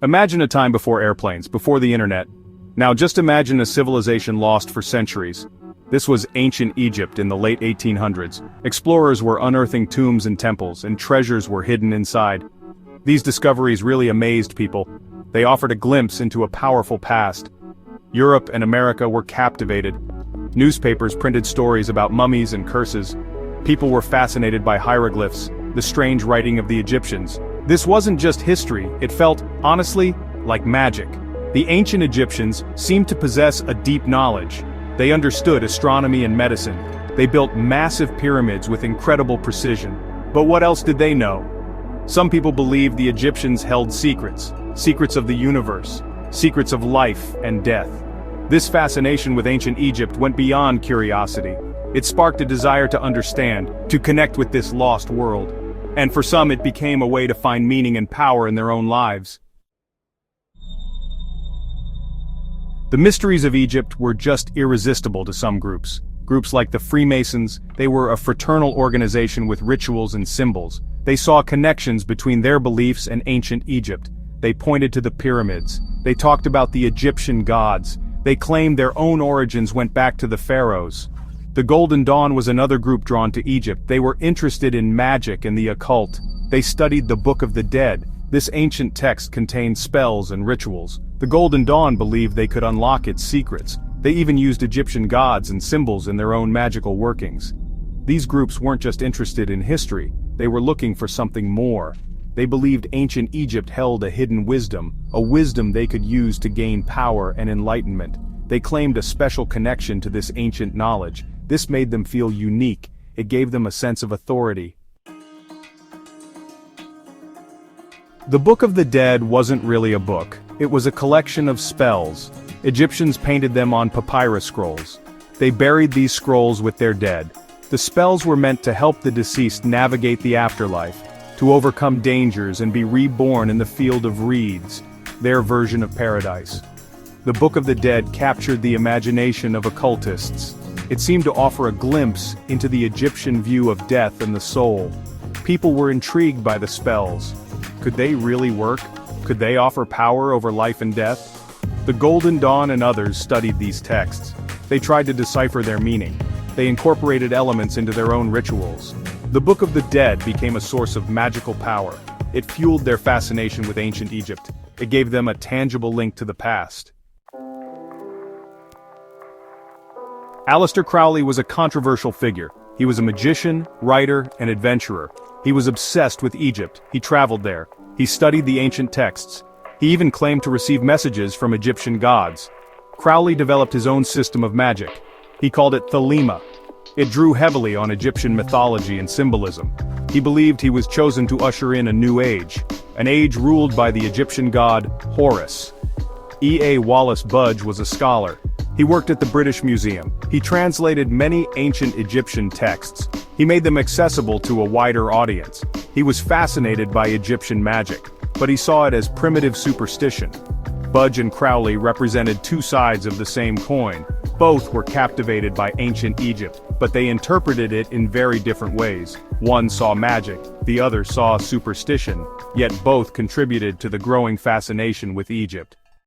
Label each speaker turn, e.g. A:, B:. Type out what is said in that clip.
A: Imagine a time before airplanes, before the internet. Now just imagine a civilization lost for centuries. This was ancient Egypt in the late 1800s. Explorers were unearthing tombs and temples, and treasures were hidden inside. These discoveries really amazed people. They offered a glimpse into a powerful past. Europe and America were captivated. Newspapers printed stories about mummies and curses. People were fascinated by hieroglyphs, the strange writing of the Egyptians. This wasn't just history, it felt, honestly, like magic. The ancient Egyptians seemed to possess a deep knowledge. They understood astronomy and medicine. They built massive pyramids with incredible precision. But what else did they know? Some people believed the Egyptians held secrets, secrets of the universe, secrets of life and death. This fascination with ancient Egypt went beyond curiosity. It sparked a desire to understand, to connect with this lost world. And for some it became a way to find meaning and power in their own lives. The mysteries of Egypt were just irresistible to some groups. Groups like the Freemasons, they were a fraternal organization with rituals and symbols. They saw connections between their beliefs and ancient Egypt. They pointed to the pyramids. They talked about the Egyptian gods. They claimed their own origins went back to the Pharaohs. The Golden Dawn was another group drawn to Egypt. They were interested in magic and the occult. They studied the Book of the Dead. This ancient text contained spells and rituals. The Golden Dawn believed they could unlock its secrets. They even used Egyptian gods and symbols in their own magical workings. These groups weren't just interested in history, they were looking for something more. They believed ancient Egypt held a hidden wisdom, a wisdom they could use to gain power and enlightenment. They claimed a special connection to this ancient knowledge. This made them feel unique. It gave them a sense of authority. The Book of the Dead wasn't really a book. It was a collection of spells. Egyptians painted them on papyrus scrolls. They buried these scrolls with their dead. The spells were meant to help the deceased navigate the afterlife, to overcome dangers and be reborn in the field of reeds, their version of paradise. The Book of the Dead captured the imagination of occultists. It seemed to offer a glimpse into the Egyptian view of death and the soul. People were intrigued by the spells. Could they really work? Could they offer power over life and death? The Golden Dawn and others studied these texts. They tried to decipher their meaning. They incorporated elements into their own rituals. The Book of the Dead became a source of magical power. It fueled their fascination with ancient Egypt. It gave them a tangible link to the past. Aleister Crowley was a controversial figure. He was a magician, writer, and adventurer. He was obsessed with Egypt. He traveled there. He studied the ancient texts. He even claimed to receive messages from Egyptian gods. Crowley developed his own system of magic. He called it Thelema. It drew heavily on Egyptian mythology and symbolism. He believed he was chosen to usher in a new age, an age ruled by the Egyptian god Horus. E.A. Wallace Budge was a scholar. He worked at the British Museum. He translated many ancient Egyptian texts. He made them accessible to a wider audience. He was fascinated by Egyptian magic, but he saw it as primitive superstition. Budge and Crowley represented two sides of the same coin. Both were captivated by ancient Egypt, but they interpreted it in very different ways. One saw magic, the other saw superstition, yet both contributed to the growing fascination with Egypt.